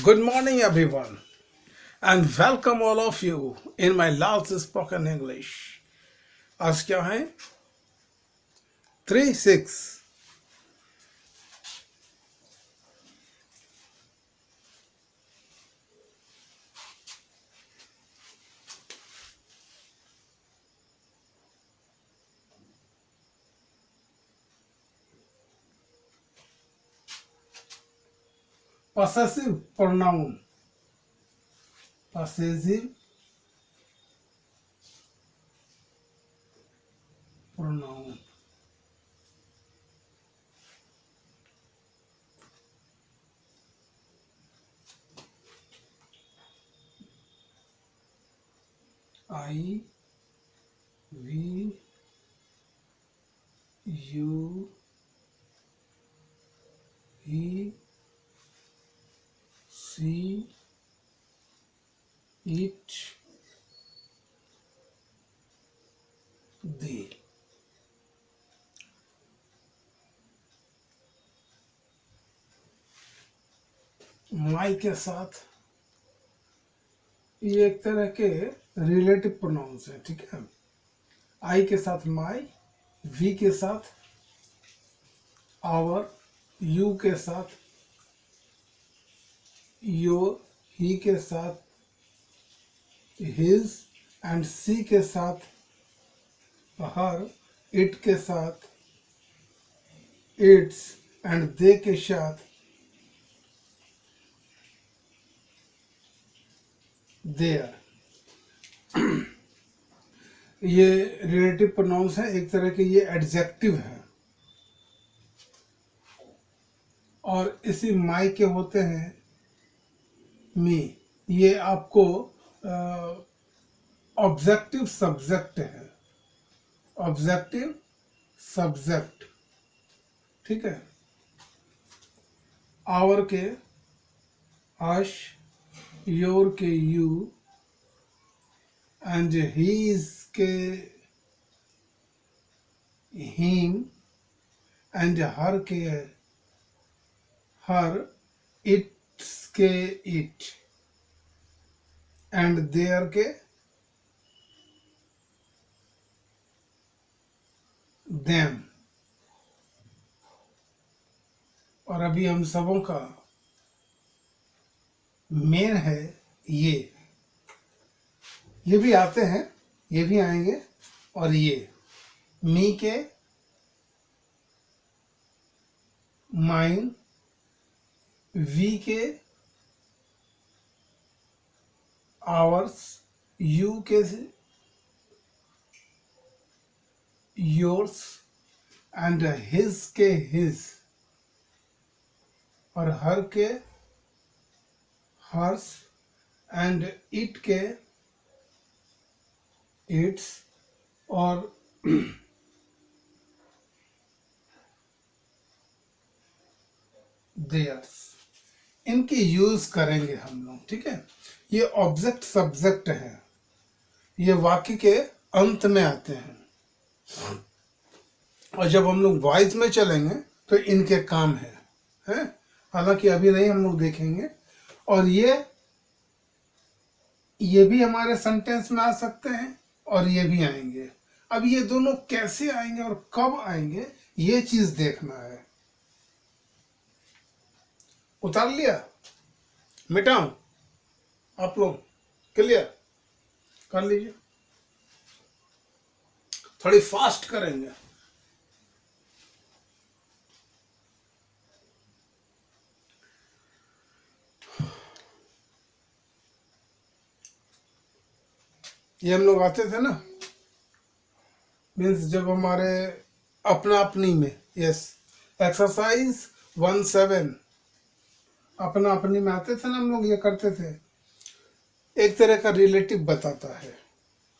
Good morning, everyone, and welcome all of you in my last spoken English. आज क्या है 3-6 possessive pronoun. Possessive pronoun. I, we, you, he, she, it, they. माई के साथ ये एक तरह के रिलेटिव प्रोनाउंस है, ठीक है। आई के साथ माई, वी के साथ आवर, यू के साथ योर, ही के साथ हिज एंड सी के साथ हर, इट के साथ इट्स एंड दे के साथ देयर। ये रिलेटिव प्रोनाउंस है, एक तरह के ये एडजेक्टिव है और इसी माई के होते हैं मी। ये आपको ऑब्जेक्टिव सब्जेक्ट है, ऑब्जेक्टिव सब्जेक्ट, ठीक है। आवर के अश, योर के यू एंड हीज के हिम एंड हर के हर, इट्स के इट एंड देयर के देम। और अभी हम सबों का मेन है ये भी आते हैं, ये भी आएंगे। और ये मी के माइन, वी के आवर्स, यू के योर्स एंड हिज के हिज और हर के हर्स एंड इट के इट्स और देयर्स। इनकी यूज करेंगे हम लोग, ठीक है। ये ऑब्जेक्ट सब्जेक्ट है, ये वाक्य के अंत में आते हैं और जब हम लोग वॉइस में चलेंगे तो इनके काम है। हालांकि अभी नहीं हम लोग देखेंगे। और ये भी हमारे सेंटेंस में आ सकते हैं और ये भी आएंगे। अब ये दोनों कैसे आएंगे और कब आएंगे ये चीज देखना है। उतार लिया, मिटाऊं, आप लोग क्लियर कर लीजिए। थोड़ी फास्ट करेंगे। ये हम लोग आते थे ना, मीन्स जब हमारे अपना अपनी में, यस, एक्सरसाइज 1-7 अपना अपनी में आते थे ना, हम लोग ये करते थे। एक तरह का रिलेटिव बताता है,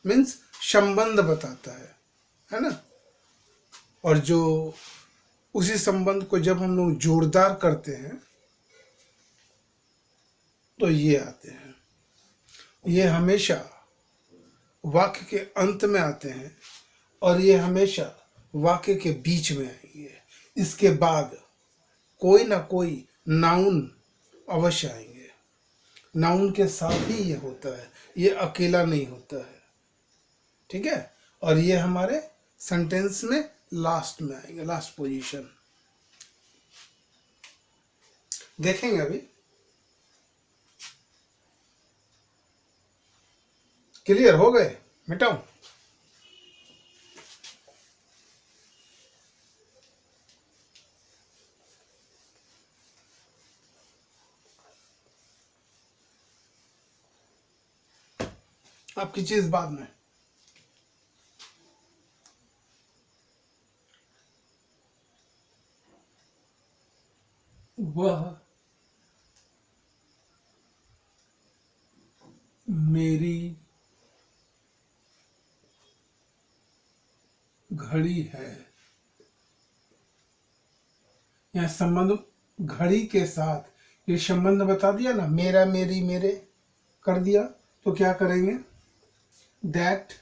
मीन्स संबंध बताता है ना। और जो उसी संबंध को जब हम लोग जोरदार करते हैं तो ये आते हैं। ये हमेशा वाक्य के अंत में आते हैं और ये हमेशा वाक्य के बीच में आएंगे। इसके बाद कोई ना कोई नाउन अवश्य आएंगे। नाउन के साथ ही ये होता है, ये अकेला नहीं होता है। ठीक है, और ये हमारे सेंटेंस में लास्ट में आएंगे, लास्ट पोजीशन देखेंगे अभी। क्लियर हो गए? मिटाऊं? आपकी चीज बाद में। वह मेरी घड़ी है। यह संबंध घड़ी के साथ ये संबंध बता दिया ना, मेरा मेरी मेरे कर दिया, तो क्या करेंगे? That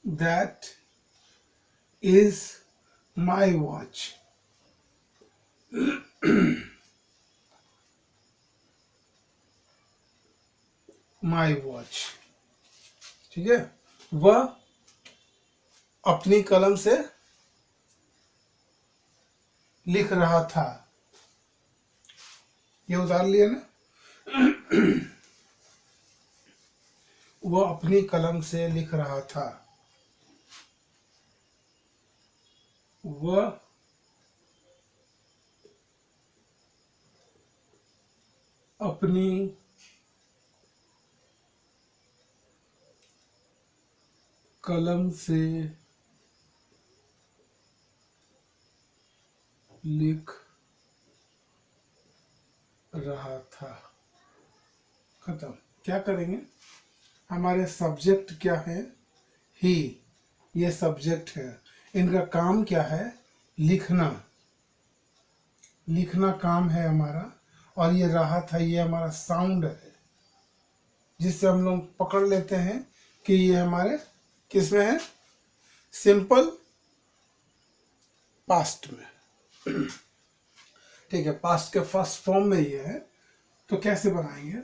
that is my watch. My watch. ठीक है, वह अपनी कलम से लिख रहा था। ये उतार लिया ना, वह अपनी कलम से लिख रहा था। वह अपनी कलम से लिख रहा था। खत्म। क्या करेंगे? हमारे सब्जेक्ट क्या है? ही। ये सब्जेक्ट है, इनका काम क्या है? लिखना। लिखना काम है हमारा, और ये रहा था, ये हमारा साउंड है, जिससे हम लोग पकड़ लेते हैं कि ये हमारे किस में है? सिंपल पास्ट में। ठीक है, पास्ट के फर्स्ट फॉर्म में ये है, तो कैसे बनाएंगे?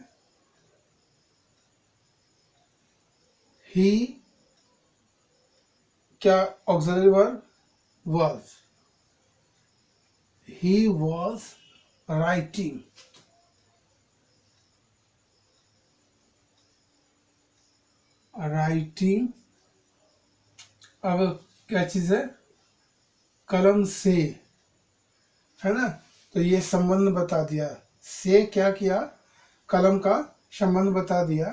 ही क्या auxiliary verb? was। he was writing। Writing. अब क्या चीज है? कलम से, है ना? तो ये संबंध बता दिया, से क्या किया? कलम का संबंध बता दिया।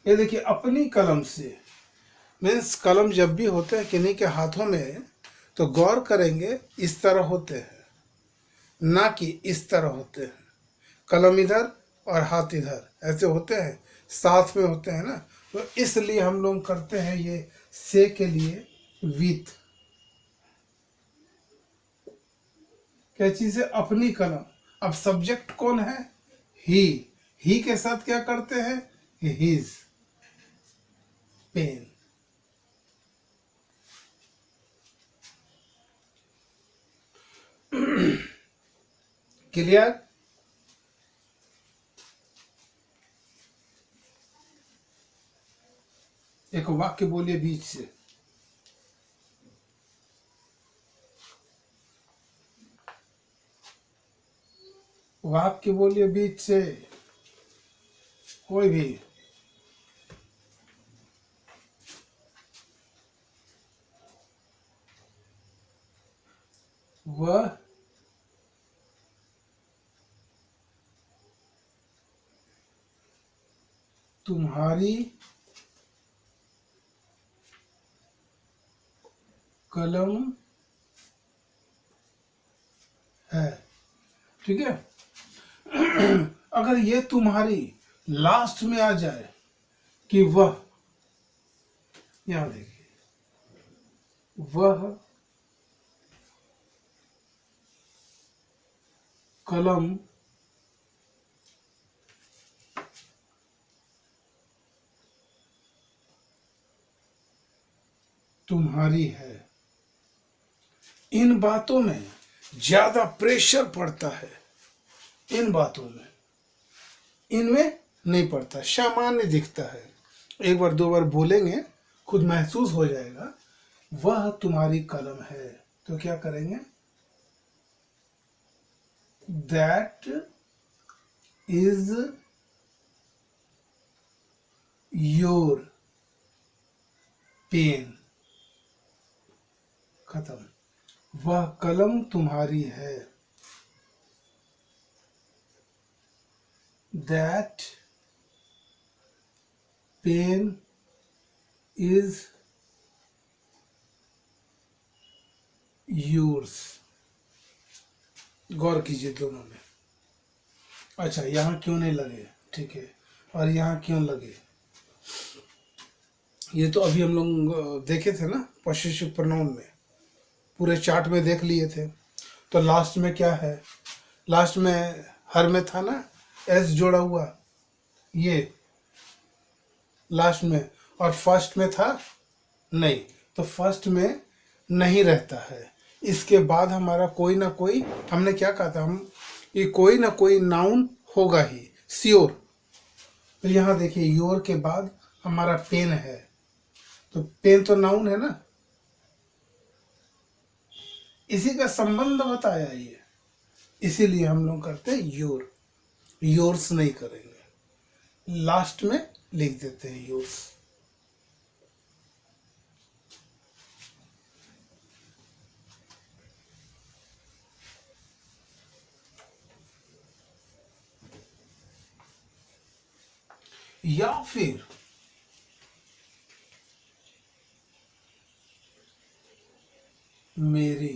ये देखिए, अपनी कलम से मीन्स कलम जब भी होते हैं किन्हीं के हाथों में, तो गौर करेंगे इस तरह होते हैं, ना कि इस तरह होते हैं। कलम इधर और हाथ इधर ऐसे होते हैं, साथ में होते हैं ना, तो इसलिए हम लोग करते हैं ये से के लिए विथ। क्या चीज है? अपनी कलम। अब सब्जेक्ट कौन है? ही के साथ क्या करते हैं? His pen. क्लियर? एक वाक्य बोलिए बीच से। वाक्य बोलिए बीच से, कोई भी। वह तुम्हारी कलम है। ठीक है, अगर ये तुम्हारी लास्ट में आ जाए कि वह, यहां देखिए, वह कलम तुम्हारी है। इन बातों में ज्यादा प्रेशर पड़ता है, इन बातों में, इनमें नहीं पड़ता, सामान्य दिखता है। एक बार दो बार बोलेंगे खुद महसूस हो जाएगा। वह तुम्हारी कलम है, तो क्या करेंगे? That is your pen. खत्म। वह कलम तुम्हारी है। That pen is yours. गौर कीजिए दोनों में। अच्छा, यहाँ क्यों नहीं लगे? ठीक है, और यहाँ क्यों लगे? ये तो अभी हम लोग देखे थे ना पॉसेसिव प्रोनाउन में, पूरे चार्ट में देख लिए थे। तो लास्ट में क्या है? लास्ट में हर में था ना एस जोड़ा हुआ, ये लास्ट में, और फर्स्ट में था नहीं, तो फर्स्ट में नहीं रहता है। इसके बाद हमारा कोई ना कोई, हमने क्या कहा था, हम ये कोई ना कोई नाउन होगा ही, श्योर। तो यहाँ देखिए योर के बाद हमारा पेन है, तो पेन तो नाउन है ना, इसी का संबंध बताया ये, इसीलिए हम लोग करते हैं योर। योर्स नहीं करेंगे, लास्ट में लिख देते हैं योर्स। या फिर मेरी,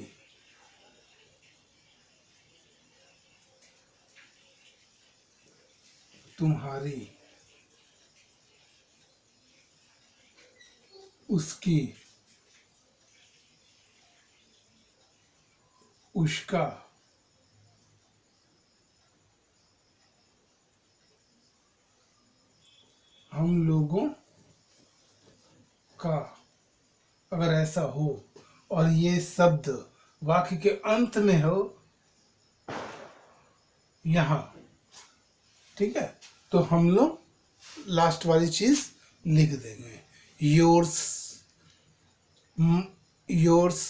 तुम्हारी, उसकी, उसका, हम लोगों का। अगर ऐसा हो और ये शब्द वाक्य के अंत में हो यहाँ, ठीक है, तो हम लोग लास्ट वाली चीज लिख देंगे, योर्स, योर्स,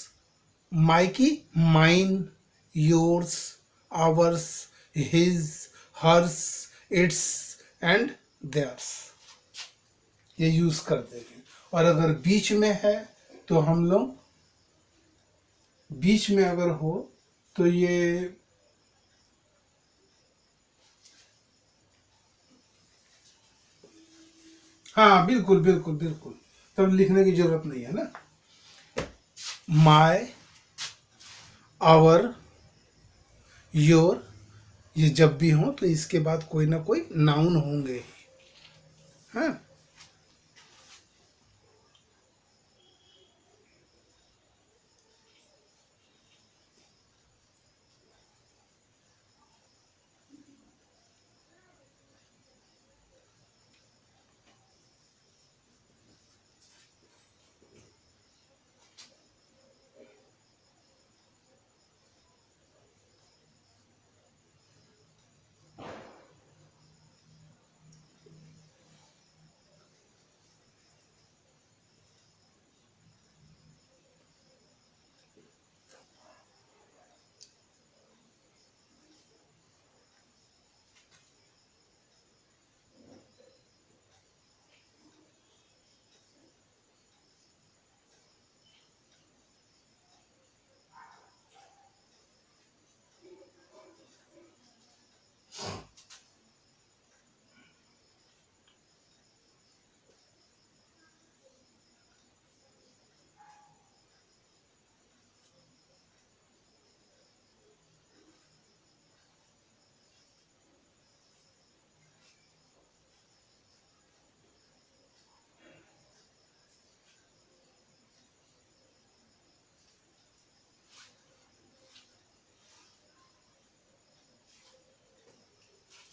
माइकी, mine, yours, ours, his, hers, its and theirs, ये यूज कर देंगे। और अगर बीच में है तो हम लोग, बीच में अगर हो तो ये हाँ बिल्कुल बिल्कुल बिल्कुल, तब लिखने की जरूरत नहीं है ना। माय, आवर, योर, ये जब भी हो तो इसके बाद कोई ना कोई नाउन होंगे ही। हाँ,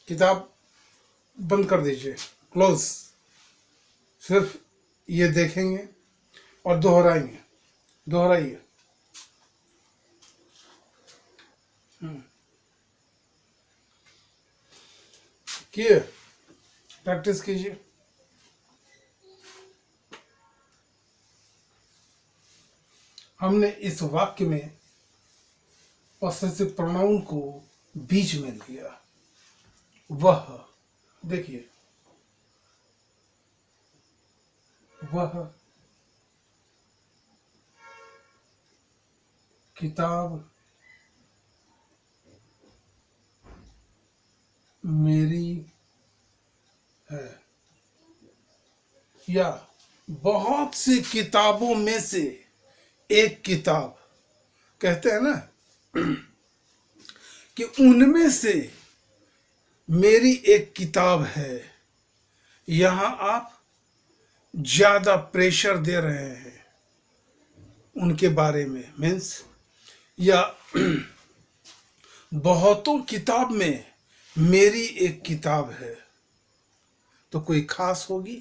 किताब बंद कर दीजिए, क्लोज। सिर्फ ये देखेंगे और दोहराएंगे, दोहराइए। किए, प्रैक्टिस कीजिए। हमने इस वाक्य में पॉसेसिव प्रोनाउन को बीच में लिया। वह, देखिए, वह किताब मेरी है, या बहुत सी किताबों में से एक किताब, कहते हैं ना कि उनमें से मेरी एक किताब है। यहां आप ज्यादा प्रेशर दे रहे हैं उनके बारे में, मीन्स, या बहुतों किताब में मेरी एक किताब है, तो कोई खास होगी।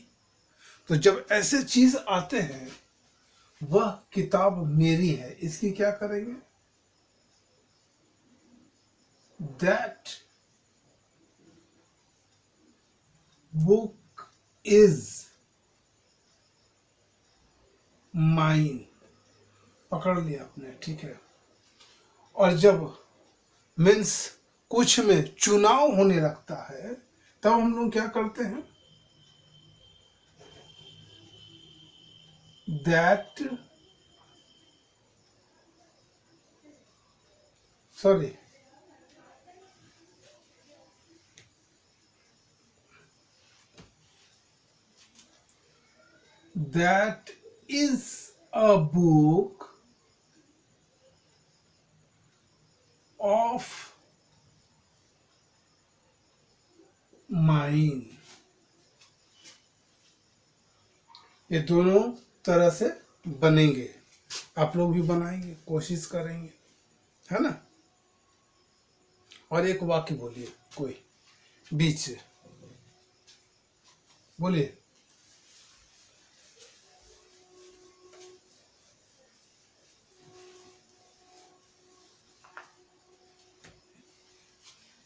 तो जब ऐसे चीज आते हैं, वह किताब मेरी है, इसकी क्या करेंगे? दैट बुक इज माइन, पकड़ लिया आपने, ठीक है। और जब मीन्स कुछ में चुनाव होने लगता है, तब हम लोग क्या करते हैं? That, sorry, that is a book of mine. ये दोनों तरह से बनेंगे, आप लोग भी बनाएंगे, कोशिश करेंगे, है ना। और एक वाक्य बोलिए, कोई बीच से बोलिए।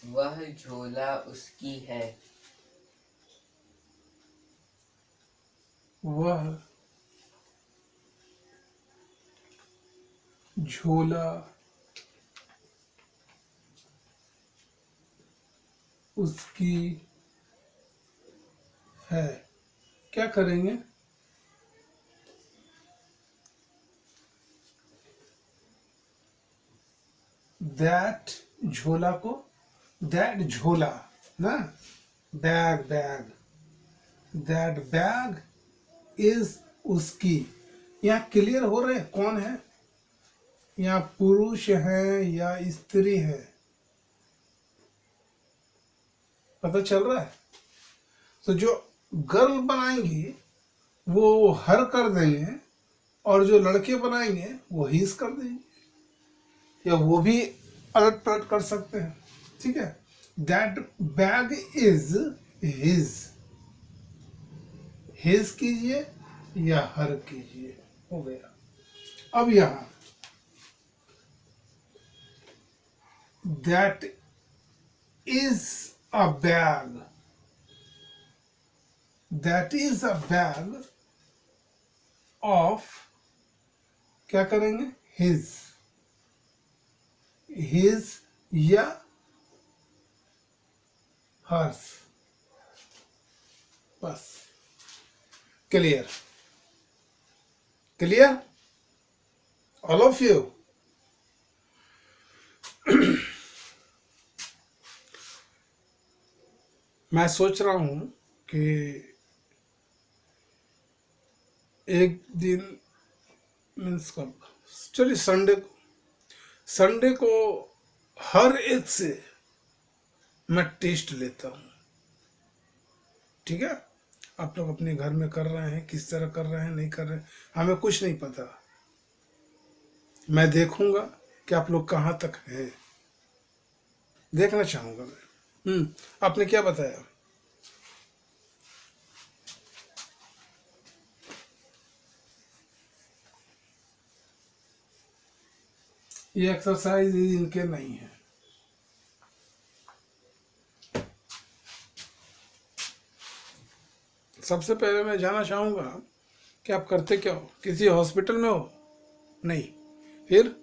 वह झोला उसकी है। वह झोला उसकी है, क्या करेंगे? दैट झोला को, दैट झोला ना, bag, bag, that bag is उसकी। यहाँ क्लियर हो रहे हैं कौन है? यहाँ पुरुष है या स्त्री है? पता चल रहा है? तो जो गर्ल बनाएंगी वो हर कर देंगे, और जो लड़के बनाएंगे वो हिज कर देंगे, या वो भी अलट पलट कर सकते हैं, ठीक है। That bag is his, his कीजिए या हर कीजिए, हो गया। अब यहां that is a bag, that is a bag of, क्या करेंगे? हिज, हिज या हर्स, बस। Clear, clear, all of you. मैं सोच रहा हूं कि एक दिन, मीन्स कब, चलिए संडे को, संडे को हर एक से मैं टेस्ट लेता हूं, ठीक है। आप लोग अपने घर में कर रहे हैं, किस तरह कर रहे हैं, नहीं कर रहे हैं, हमें कुछ नहीं पता। मैं देखूंगा कि आप लोग कहाँ तक हैं, देखना चाहूंगा मैं। आपने क्या बताया? ये एक्सरसाइज इनके नहीं है। सबसे पहले मैं जानना चाहूंगा कि आप करते क्या हो, किसी हॉस्पिटल में हो? नहीं। फिर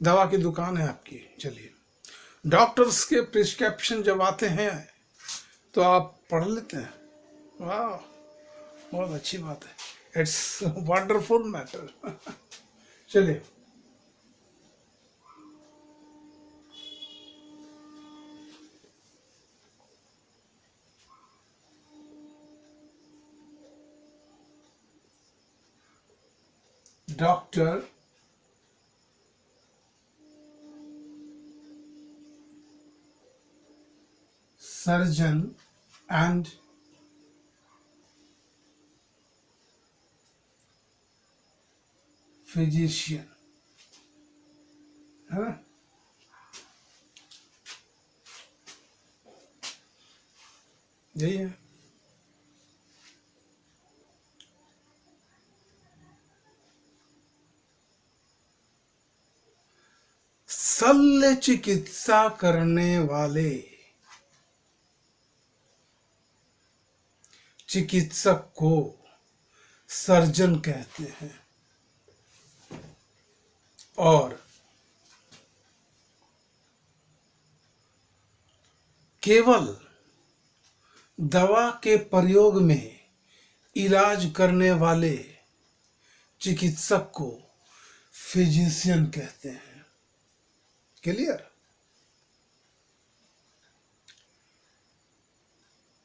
दवा की दुकान है आपकी। चलिए, डॉक्टर्स के प्रिस्क्रिप्शन जब आते हैं तो आप पढ़ लेते हैं। वाह, बहुत अच्छी बात है। It's wonderful matter. चलिए, डॉक्टर सर्जन एंड फिजिशियन, है ना? यही है। शल्य चिकित्सा करने वाले चिकित्सक को सर्जन कहते हैं, और केवल दवा के प्रयोग में इलाज करने वाले चिकित्सक को फिजिशियन कहते हैं। क्लियर?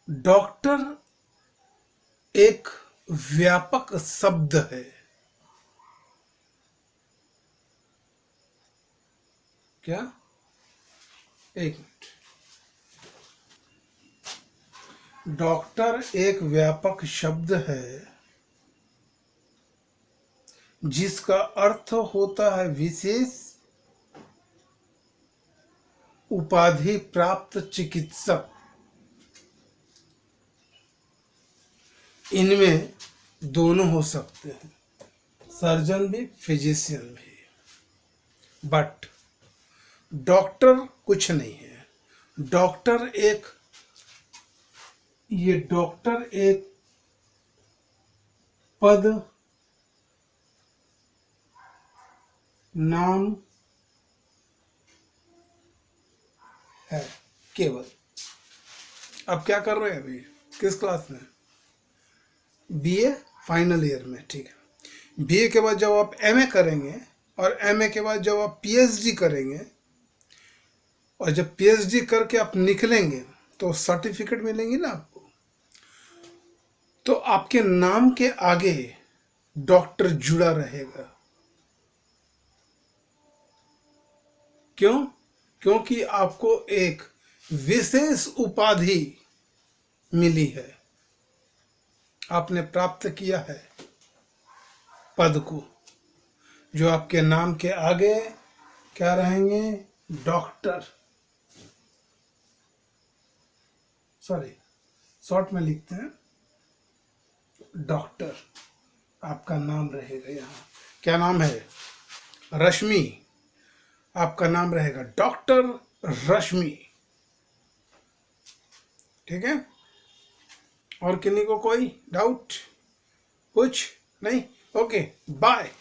डॉक्टर एक व्यापक शब्द है। क्या? एक मिनट। डॉक्टर एक व्यापक शब्द है जिसका अर्थ होता है विशेष उपाधि प्राप्त चिकित्सक। इनमें दोनों हो सकते हैं, सर्जन भी फिजिशियन भी। बट डॉक्टर कुछ नहीं है। डॉक्टर एक पद, नाम है केवल। अब क्या कर रहे हैं अभी? किस क्लास में? बीए फाइनल ईयर में। ठीक है। बीए के बाद जब आप एमए करेंगे, और एमए के बाद जब आप पीएचडी करेंगे, और जब पीएचडी करके आप निकलेंगे तो सर्टिफिकेट मिलेंगी ना आपको, तो आपके नाम के आगे डॉक्टर जुड़ा रहेगा। क्यों? क्योंकि आपको एक विशेष उपाधि मिली है, आपने प्राप्त किया है पद को, जो आपके नाम के आगे क्या रहेंगे? डॉक्टर। सॉरी, शॉर्ट में लिखते हैं डॉक्टर। आपका नाम रहेगा यहाँ। क्या नाम है? रश्मि। आपका नाम रहेगा डॉक्टर रश्मि। ठीक है? और किन्हीं को कोई डाउट? कुछ नहीं? Okay, bye.